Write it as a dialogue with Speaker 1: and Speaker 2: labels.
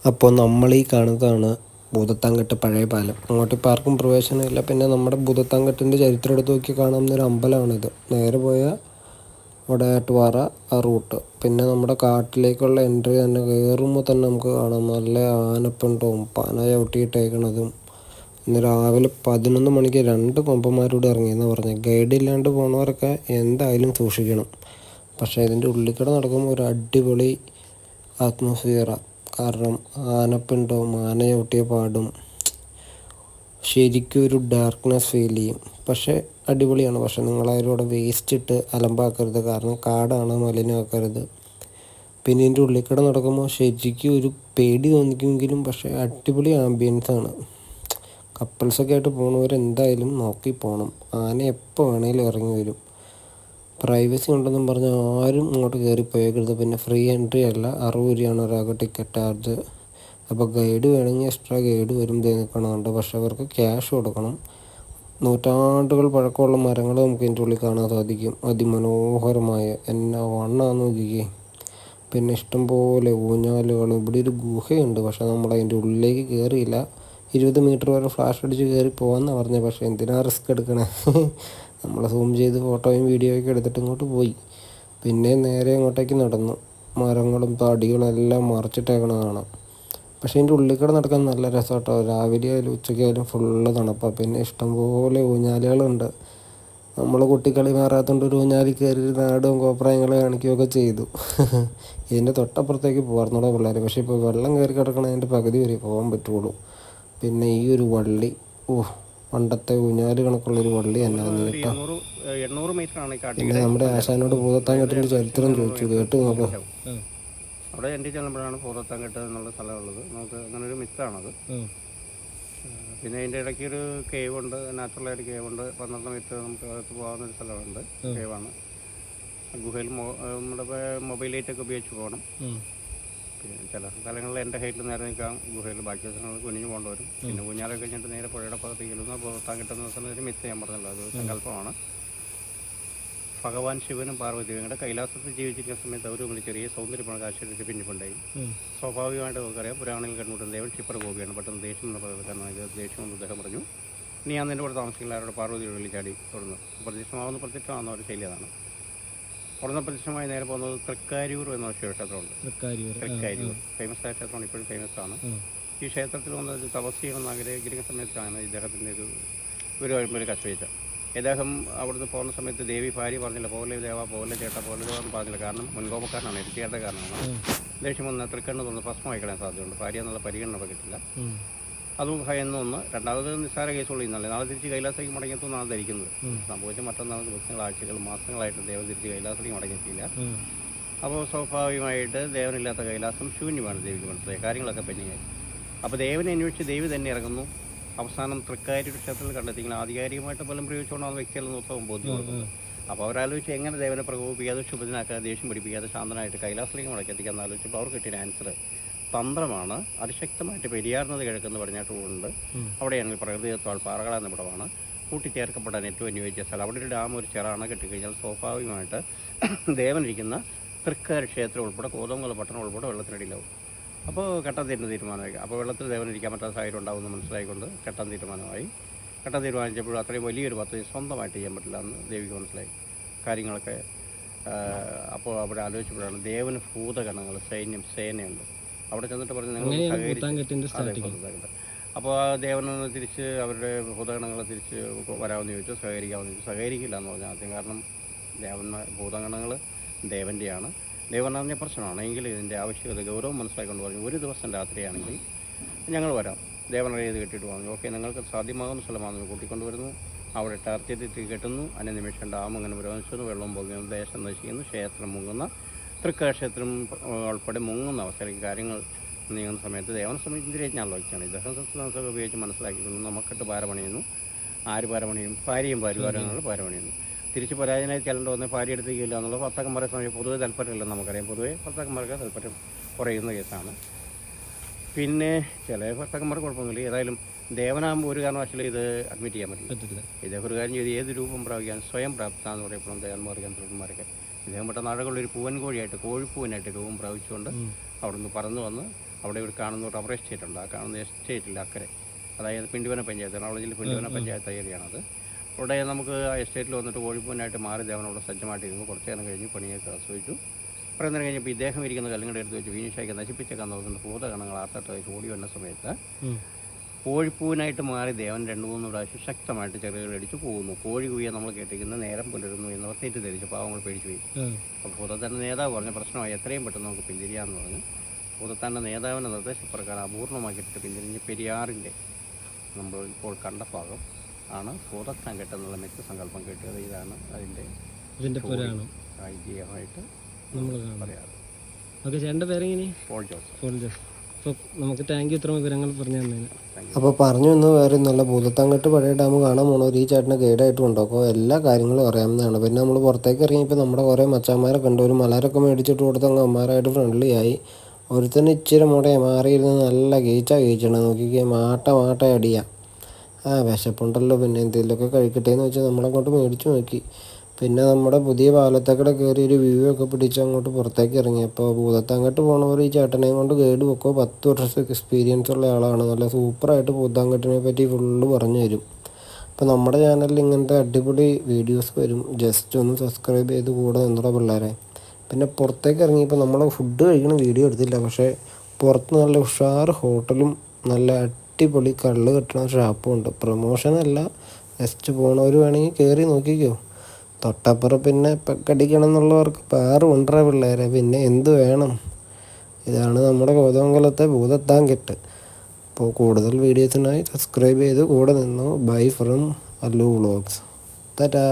Speaker 1: അപ്പോൾ നമ്മളീ കാണുന്നതാണ് ഭൂതത്താൻകെട്ട് പഴയ പാലം. അങ്ങോട്ട് ഇപ്പോൾ ആർക്കും പ്രവേശനമില്ല. പിന്നെ നമ്മുടെ ഭൂതത്താൻകെട്ടിൻ്റെ ചരിത്രം എടുത്ത് നോക്കി കാണാവുന്നൊരു അമ്പലമാണിത്. നേരെ പോയാൽ വടയാറ്റുപാറ ആ റൂട്ട്. പിന്നെ നമ്മുടെ കാട്ടിലേക്കുള്ള എൻട്രി തന്നെ കയറുമ്പോൾ തന്നെ നമുക്ക് കാണാം നല്ല ആനപ്പിണ്ടവും പന ചവിട്ടിയിട്ടേക്കണതും. ഇന്ന് രാവിലെ 11 മണിക്ക് 2 കൊമ്പന്മാരോട് ഇറങ്ങിയെന്ന് പറഞ്ഞത്. ഗൈഡ് ഇല്ലാണ്ട് പോണവരൊക്കെ എന്തായാലും സൂക്ഷിക്കണം. പക്ഷേ ഇതിൻ്റെ ഉള്ളിൽ കൂടെ നടക്കുമ്പോൾ ഒരു അടിപൊളി ആറ്റ്മോസ്ഫിയറാണ്. കാരണം ആനപ്പിണ്ടവും ആന ചവിട്ടിയ പാടും ശരിക്കും ഒരു ഡാർക്ക്നെസ് ഫീൽ ചെയ്യും. പക്ഷേ അടിപൊളിയാണ്. പക്ഷേ നിങ്ങളാരും അവിടെ വേസ്റ്റ് ഇട്ട് അലമ്പാക്കരുത്. കാരണം കാടാണ്, മലിനമാക്കരുത്. പിന്നെ ഇതിൻ്റെ ഉള്ളിൽ കൂടെ നടക്കുമ്പോൾ ശരിക്കും ഒരു പേടി തോന്നിക്കുമെങ്കിലും പക്ഷേ അടിപൊളി ആംബിയൻസാണ്. കപ്പിൾസൊക്കെ ആയിട്ട് പോകണവരെന്തായാലും നോക്കി പോകണം. ആന എപ്പോൾ വേണേലും ഇറങ്ങി വരും. പ്രൈവസി ഉണ്ടെന്നും പറഞ്ഞ് ആരും ഇങ്ങോട്ട് കയറി പോയേക്കരുത്. പിന്നെ ഫ്രീ എൻട്രി അല്ല, 60 രൂപയാണ് ഒരാൾക്ക് ടിക്കറ്റ് ചാർജ്. അപ്പോൾ ഗൈഡ് വേണമെങ്കിൽ എക്സ്ട്രാ ഗൈഡ് വരും നിൽക്കണമുണ്ട്. പക്ഷെ അവർക്ക് ക്യാഷ് കൊടുക്കണം. നൂറ്റാണ്ടുകൾ പഴക്കമുള്ള മരങ്ങൾ നമുക്ക് ഇതിൻ്റെ ഉള്ളിൽ കാണാൻ സാധിക്കും. അതിമനോഹരമായ എന്നാ വണ്ണാന്ന് നോക്കിക്കേ. പിന്നെ ഇഷ്ടംപോലെ ഊഞ്ഞാലുകളും. ഇവിടെ ഒരു ഗുഹയുണ്ട്, പക്ഷെ നമ്മൾ അതിൻ്റെ ഉള്ളിലേക്ക് കയറിയില്ല. 20 മീറ്റർ വരെ ഫ്ലാഷ് അടിച്ച് കയറി പോകാമെന്നാണ് പറഞ്ഞത്. പക്ഷേ എന്തിനാ റിസ്ക് എടുക്കണേ. നമ്മൾ സൂം ചെയ്ത് ഫോട്ടോയും വീഡിയോയൊക്കെ എടുത്തിട്ട് ഇങ്ങോട്ട് പോയി. പിന്നെ നേരെ ഇങ്ങോട്ടേക്ക് നടന്നു. മരങ്ങളും തടികളും എല്ലാം മറിച്ചിട്ടേക്കണ കാണാം. പക്ഷേ ഇതിൻ്റെ ഉള്ളിൽ കൂടെ നടക്കാൻ നല്ല രസം കേട്ടോ. രാവിലെ ആയാലും ഉച്ചയ്ക്കായാലും ഫുള്ള് തണുപ്പാണ്. പിന്നെ ഇഷ്ടംപോലെ ഊഞ്ഞാലുകളുണ്ട്. നമ്മൾ കുട്ടിക്കളി മാറാത്തതുകൊണ്ട് ഒരു ഊഞ്ഞാലിൽ കയറി നാടും കോപ്രായങ്ങൾ കാണിക്കുകയൊക്കെ ചെയ്തു. ഇതിൻ്റെ തൊട്ടപ്പുറത്തേക്ക് പോകാറുണ്ടോ പിള്ളേർ. പക്ഷേ ഇപ്പോൾ വെള്ളം കയറി കിടക്കണതിൻ്റെ പകുതി വരെ പോകാൻ പറ്റുള്ളൂ. പിന്നെ ഈ ഒരു വള്ളി, പണ്ടത്തെ ഊഞ്ഞാല് കണക്കുള്ളൊരു വള്ളി എന്നാന്ന് കേട്ടോ.
Speaker 2: 800 മീറ്ററാണ് ഈ
Speaker 1: പിന്നെ
Speaker 2: കാട്ടിയുടെ.
Speaker 1: നമ്മുടെ ആശാനോട് ഭൂതത്താൻകെട്ടിൻ്റെ ചരിത്രം ചോദിച്ചു. കേട്ട് നോക്കാം.
Speaker 2: അവിടെ എൻ്റെ ചെല്ലുമ്പോഴാണ് ഭൂതത്താൻകെട്ട് എന്നുള്ള സ്ഥലമുള്ളത്. നമുക്ക് അങ്ങനെ ഒരു മിത്താണത്. പിന്നെ അതിൻ്റെ ഇടയ്ക്ക് ഒരു കേവ് ഉണ്ട്, നാച്ചുറലായിട്ട് കേവ് ഉണ്ട്. 12 മീറ്റർ നമുക്ക് അകത്ത് പോകാവുന്നൊരു സ്ഥലമുണ്ട്. കേവാണ്. ഗുഹയിൽ നമ്മുടെ മൊബൈൽ ലൈറ്റൊക്കെ ഉപയോഗിച്ച് പോകണം. പിന്നെ ചില സ്ഥലങ്ങളിൽ എൻ്റെ ഹൈറ്റിൽ നേരെ നിൽക്കാം ഗുഹയിൽ. ബാക്കി ദിവസങ്ങൾ കുനിഞ്ഞു പോകേണ്ടി വരും. പിന്നെ ഊഞ്ഞാലൊക്കെ കഴിഞ്ഞിട്ട് നേരെ പുഴയുടെ ഭാഗത്തേക്ക് ചെല്ലുന്ന ഭൂതത്താൻകെട്ടെന്ന് വെച്ചാൽ ഒരു മിത്ത് ഞാൻ പറഞ്ഞല്ലോ, അത് സങ്കല്പമാണ്. ഭഗവാൻ ശിവനും പാർവതിയും കൂടെ കൈലാസത്തിൽ ജീവിച്ചിരിക്കുന്ന സമയത്ത് അവർ തമ്മിൽ ചെറിയ സൗന്ദര്യമാണ് കാഴ്ചവെച്ചിട്ട് പിന്നിപ്പുണ്ടായി. സ്വാഭാവികമായിട്ട് നമുക്കറിയാം, പുരാണങ്ങളിൽ കണ്ടുമുട്ടുന്ന ദേവൻ ക്ഷിപ്ര ഗോപിയാണ്. പെട്ടെന്ന് ദേഷ്യം എന്ന് പറയുന്നത് കാരണം ഇത് ദേഷ്യമെന്ന് അദ്ദേഹം പറഞ്ഞു. ഇനി ഞാൻ നിൻ്റെ കൂടെ താമസിക്കില്ല, അവരുടെ പാർവതിയുടെ ഉള്ളിൽ ചാടി തുടർന്ന് പ്രത്യക്ഷമാവുന്ന ഒരു ശൈലി അതാണ്. ഉടനെ പ്രത്യക്ഷമായി നേരെ പോകുന്നത് തൃക്കാരൂർ എന്ന ശിവക്ഷേത്രമുണ്ട്. തൃക്കാരൂർ ഫേമസ് ആയ ക്ഷേത്രമാണ്, ഇപ്പോഴും ഫേമസ് ആണ്. ഈ ക്ഷേത്രത്തിൽ വന്ന് തപസ് ചെയ്യണമെന്ന് ആഗ്രഹിക്കുന്ന സമയത്താണ് ഇദ്ദേഹത്തിൻ്റെ ഒരു കച്ചവയ്ച്ച. ഇദ്ദേഹം അവിടുന്ന് പോകുന്ന സമയത്ത് ദേവി ഭാര്യ പറഞ്ഞില്ല, പോലെ ദേവ പോലെ ചേട്ടാ പോലെ ദേവ എന്ന് പറഞ്ഞില്ല. കാരണം മുൻകോപക്കാരനാണ്, എടുത്തിയാരുടെ കാരണമാണ്. ദേഷ്യം വന്ന് തൃക്കണ്ണ് തോന്നുന്നു ഭസ്മമായി കളയാൻ സാധ്യതയുണ്ട്. ഭാര്യ എന്നുള്ള പരിഗണന കിട്ടില്ല. അതും ഭയന്ന് ഒന്ന്. രണ്ടാമത് നിസ്സാര കേസുള്ള ഇന്നല്ലേ, നാളെ തിരിച്ച് കൈലാസത്തേക്ക് മടങ്ങിയെത്തുന്നാണ് ധരിക്കുന്നത്. സംഭവിച്ച മറ്റൊന്നാമത് ദിവസങ്ങൾ, ആഴ്ചകൾ, മാസങ്ങളായിട്ട് ദേവൻ തിരിച്ച് കൈലാസത്തേക്ക് മടങ്ങിയെത്തിയില്ല. അപ്പോൾ സ്വാഭാവികമായിട്ട് ദേവനില്ലാത്ത കൈലാസം ശൂന്യമാണ്. ദേവിക്ക് മനസ്സിലായി, കാര്യങ്ങളൊക്കെ പെൻഡിങ്ങായി. അപ്പോൾ ദേവനെ അന്വേഷിച്ച് ദേവി തന്നെ ഇറങ്ങുന്നു. അവസാനം തൃക്കാരൂർ ക്ഷേത്രത്തിൽ കണ്ടെത്തിയെങ്കിൽ ആധികാരികമായിട്ട് ബലം പ്രയോഗിച്ചുകൊണ്ടാണ് വ്യക്തികളെന്ന് ഉത്സവം ബോധ്യപ്പെടുന്നത്. അപ്പോൾ അവരാലോചിച്ച് എങ്ങനെ ദേവനെ പ്രകോപിപ്പിക്കാതെ, ക്ഷുഭിതനാക്കാതെ, ദേഷ്യം പിടിപ്പിക്കാതെ ശാന്തനായിട്ട് കൈലാസത്തിലേക്ക് മടക്കിയെത്തിക്കാമെന്ന് ആലോചിച്ചപ്പോൾ അവർ കിട്ടിയ ആൻസർ തന്ത്രമാണ്. അതിശക്തമായിട്ട് പെരിയാർന്നത് കിഴക്കെന്ന് പറഞ്ഞിട്ടുണ്ട്. അവിടെയാണെങ്കിൽ പ്രകൃതിദത്താൽ പാറകളെന്ന ഇവിടമാണ് കൂട്ടിച്ചേർക്കപ്പെടാൻ ഏറ്റവും അനുയോജ്യ സ്ഥലം. അവിടെ ഒരു ഡാം, ഒരു ചിറാണ് കെട്ടിക്കഴിഞ്ഞാൽ സ്വാഭാവികമായിട്ട് ദേവനിരിക്കുന്ന തൃക്കാർ ക്ഷേത്രം ഉൾപ്പെടെ കോതമംഗലം പട്ടണം ഉൾപ്പെടെ വെള്ളത്തിനടിയിലാവും. അപ്പോൾ കെട്ടാൻ തീരുമാനമായി. അപ്പോൾ വെള്ളത്തിൽ ദേവനിരിക്കാൻ പറ്റാത്ത സാഹചര്യം ഉണ്ടാകുമെന്ന് മനസ്സിലായിക്കൊണ്ട് കെട്ടാൻ തീരുമാനമായി. കെട്ടാൻ തീരുമാനിച്ചപ്പോൾ അത്രയും വലിയൊരു പദ്ധതി സ്വന്തമായിട്ട് ചെയ്യാൻ പറ്റില്ല എന്ന് ദേവിക്ക് മനസ്സിലായി. കാര്യങ്ങളൊക്കെ അപ്പോൾ അവിടെ ആലോചിച്ചപ്പോഴാണ് ദേവന് ഭൂതഗണങ്ങൾ, സേനയുണ്ട്. അവിടെ ചെന്നിട്ട് പറഞ്ഞ് നിങ്ങൾ സഹകരിച്ച്. അപ്പോൾ ആ ദേവനൊന്ന് തിരിച്ച് അവരുടെ ഭൂതഗണങ്ങളെ തിരിച്ച് വരാമെന്ന് ചോദിച്ചു. സഹകരിക്കാമെന്ന് ചോദിച്ചു. സഹകരിക്കില്ല എന്ന് പറഞ്ഞു ആദ്യം. കാരണം ഭൂതഗണങ്ങൾ ദേവൻ്റെയാണ്. ദേവൻ അറിഞ്ഞ പ്രശ്നമാണ്. എങ്കിൽ ഇതിൻ്റെ ആവശ്യകത ഗൗരവം മനസ്സിലാക്കിക്കൊണ്ട് പറഞ്ഞു, ഒരു ദിവസം രാത്രിയാണെങ്കിൽ ഞങ്ങൾ വരാം, ദേവനെ ഇത് കെട്ടിയിട്ട് പറഞ്ഞു. ഓക്കെ, നിങ്ങൾക്ക് സാധ്യമാകുന്ന സ്ഥലമാണെന്ന് കൂട്ടിക്കൊണ്ടുവരുന്നു. അവിടെ ടാർച്ചെത്തി കെട്ടുന്നു. അതിന് നിമിഷം ഡാം അങ്ങനെ പുരോഗമിച്ചു, വെള്ളം പോകുന്നു, ദേശം നശിക്കുന്നു, ക്ഷേത്രം മുങ്ങുന്ന, തൃക്കാക്ഷേത്രം ഉൾപ്പെടെ മുങ്ങുന്ന അവസരത്തിൽ കാര്യങ്ങൾ നീങ്ങുന്ന സമയത്ത് ദേവനെ സംബന്ധിച്ചിരിച്ചാണല്ലോ വയ്ക്കുകയാണ്. ഇദ്ദേഹം സംസ്ഥാനത്തൊക്കെ ഉപയോഗിച്ച് മനസ്സിലാക്കിക്കുന്നു. നമുക്കിട്ട് പാരപണിയുന്നു. ആര് പാരപണിയും? ഭാര്യയും ഭാര്യമാരുടെ പാരപണിയുന്നു. തിരിച്ച് പരാജയനായി ചെല്ലേണ്ട വന്ന് ഭാര്യ എടുത്തേക്കില്ല എന്നുള്ളത് ഭർത്താക്കന്മാരെ സമയം പൊതുവെ താല്പര്യമില്ലെന്ന് നമുക്കറിയാം. പൊതുവെ ഭർത്താക്കന്മാർക്ക് താല്പര്യം കുറയുന്ന കേസാണ്. പിന്നെ ചില ഭർത്താക്കന്മാർക്ക് കുഴപ്പമൊന്നുമില്ല. ഏതായാലും ദേവനാകുമ്പോൾ ഒരു കാരണവശാലും ഇത് അഡ്മിറ്റ് ചെയ്യാൻ പറ്റില്ല. ഇദ്ദേഹം ഒരു കാര്യം ചെയ്ത് ഏത് രൂപം പ്രാപിക്കാൻ സ്വയം പ്രാപ്ത എന്ന് പറയപ്പെടും ദേവന്മാർ, യന്ത്രന്മാരൊക്കെ. ഇദ്ദേഹം പെട്ട നാടുകളിലൊരു പൂവൻ കോഴിയായിട്ട്, കോഴിപ്പൂവനായിട്ട് രൂപം പ്രാപിച്ചുകൊണ്ട് അവിടുന്ന് പറന്നു വന്ന് അവിടെ ഒരു കാണുന്ന റബ്ബർ എസ്റ്റേറ്റ് ഉണ്ട്. ആ കാണുന്ന എസ്റ്റേറ്റിൽ അക്കരെ, അതായത് പിണ്ടിവന പഞ്ചായത്ത്, എറണാകുളം ജില്ല പിണ്ടിവന പഞ്ചായത്ത് ഏരിയയാണത്. അവിടെ നമുക്ക് ആ എസ്റ്റേറ്റിൽ വന്നിട്ട് കോഴിപ്പൂനായിട്ട് മാറി ദേവനോട് സജ്ജമായിട്ടിരുന്നു. കുറച്ച് നേരം കഴിഞ്ഞ് പണിയൊക്കെ ആസ്വദിച്ചു. കുറേ നേരം കഴിഞ്ഞപ്പോൾ ഇദ്ദേഹം ഇരിക്കുന്ന കല്ലുങ്ങളുടെ എടുത്ത് വെച്ച് വീഞ്ഞിഷാക്കി നശിപ്പിച്ചേക്കാൻ നോക്കുന്ന ഭൂതഗണങ്ങൾ ആർത്തട്ടായി ഓടി വന്ന സമയത്ത് കോഴിപ്പൂവിനായിട്ട് മാറി ദേവൻ 2-3 പ്രാവശ്യം ശക്തമായിട്ട് ചെറുകളടിച്ച് പോകുന്നു. കോഴി കുയ്യെ നമ്മൾ കേട്ടിരിക്കുന്ന നേരം പുലരുന്നു എന്നവർ തെറ്റിദ്ധരിച്ചു. പാവങ്ങൾ പേടിച്ചു പോയി. അപ്പോൾ ഭൂതത്താൻ്റെ നേതാവ് പറഞ്ഞ പ്രശ്നമായി എത്രയും പെട്ടെന്ന് നമുക്ക് പിന്തിരിയാമെന്ന് പറഞ്ഞു. ഭൂതത്താൻ്റെ നേതാവിൻ്റെ നിർദ്ദേശപ്രകാരം അപൂർണമാക്കിയിട്ട് പിന്തിരിഞ്ഞ് പെരിയാറിൻ്റെ നമ്മൾ ഇപ്പോൾ കണ്ട ഭാഗം ആണ് ഭൂതത്താൻ കെട്ടെന്നുള്ള മിത്ത് സങ്കല്പം കിട്ടിയത്. ഇതാണ് അതിൻ്റെ
Speaker 3: പുരാണം
Speaker 2: ഐതിഹ്യമായിട്ട്
Speaker 3: നമ്മൾ
Speaker 2: പറയാറ്.
Speaker 3: ഓക്കെ, ചേട്ടൻ്റെ പേരെങ്ങനെ?
Speaker 2: പോൾ ജോസഫ്.
Speaker 3: പോൾ ജോസഫ്. അപ്പോൾ നമുക്ക് താങ്ക് യു ഇത്ര വിവരങ്ങൾ പറഞ്ഞു തന്നതിന്.
Speaker 1: അപ്പോൾ പറഞ്ഞു വന്ന് വേറെ നല്ല ഭൂതത്താൻകെട്ട് പഴയ ഡാം കാണാൻ പോണവർ ഈ ചേട്ടനെ ഗൈഡായിട്ടും ഉണ്ടോ. അപ്പോൾ എല്ലാ കാര്യങ്ങളും അറിയാവുന്നതാണ്. പിന്നെ നമ്മൾ പുറത്തേക്ക് ഇറങ്ങിയപ്പോൾ നമ്മുടെ കുറേ മച്ചാന്മാരൊക്കെ ഉണ്ട്. ഒരു മലരൊക്കെ മേടിച്ചിട്ട് കൊടുത്ത് അങ്ങ് അമ്മമാരായിട്ട് ഫ്രണ്ട്ലി ആയി. ഒരുത്തന്നെ ഇച്ചിരി മുടയെ മാറിയിരുന്ന് നല്ല ഗീച്ചാണ്. നോക്കിക്കേ, മാട്ട അടിയാ. വിശപ്പുണ്ടല്ലോ, പിന്നെ എന്തെങ്കിലുമൊക്കെ കഴിക്കട്ടെ എന്ന് വെച്ചാൽ നമ്മളങ്ങോട്ട് മേടിച്ച് നോക്കി. പിന്നെ നമ്മുടെ പുതിയ പാലത്തേക്കടെ കയറി ഒരു വ്യൂ ഒക്കെ പിടിച്ച് അങ്ങോട്ട് പുറത്തേക്ക് ഇറങ്ങി. അപ്പോൾ ഭൂതത്താൻകെട്ട് പോണവർ ഈ ചേട്ടനെയും കൊണ്ട് ഗൈഡ് വെക്കോ. 10 വർഷത്തെ എക്സ്പീരിയൻസ് ഉള്ള ആളാണ്. നല്ല സൂപ്പറായിട്ട് ഭൂതത്താൻകെട്ടിനെ പറ്റി ഫുള്ള് പറഞ്ഞു തരും. അപ്പോൾ നമ്മുടെ ചാനലിൽ ഇങ്ങനത്തെ അടിപൊളി വീഡിയോസ് വരും. ജസ്റ്റ് ഒന്ന് സബ്സ്ക്രൈബ് ചെയ്ത് കൂടെ നിന്നോ പിള്ളേരെ. പിന്നെ പുറത്തേക്ക് ഇറങ്ങിയപ്പോൾ നമ്മൾ ഫുഡ് കഴിക്കണ വീഡിയോ എടുത്തില്ല. പക്ഷേ പുറത്ത് നല്ല ഉഷാർ ഹോട്ടലും നല്ല അടിപൊളി കള്ള് കെട്ടണ ഷാപ്പും ഉണ്ട്. പ്രൊമോഷനല്ല, ജസ്റ്റ് പോണവർ വേണമെങ്കിൽ കയറി നോക്കിക്കോ. തൊട്ടപ്പുറം പിന്നെ കടിക്കണം എന്നുള്ളവർക്ക് വേറെ കൊണ്ടുവരാ പിള്ളേരെ. പിന്നെ എന്ത് വേണം? ഇതാണ് നമ്മുടെ കോതമംഗലത്തെ ഭൂതത്താൻകെട്ട്. അപ്പോൾ കൂടുതൽ വീഡിയോസിനായി സബ്സ്ക്രൈബ് ചെയ്ത് കൂടെ നിന്നു. Bye from Allu vlogs. Tata.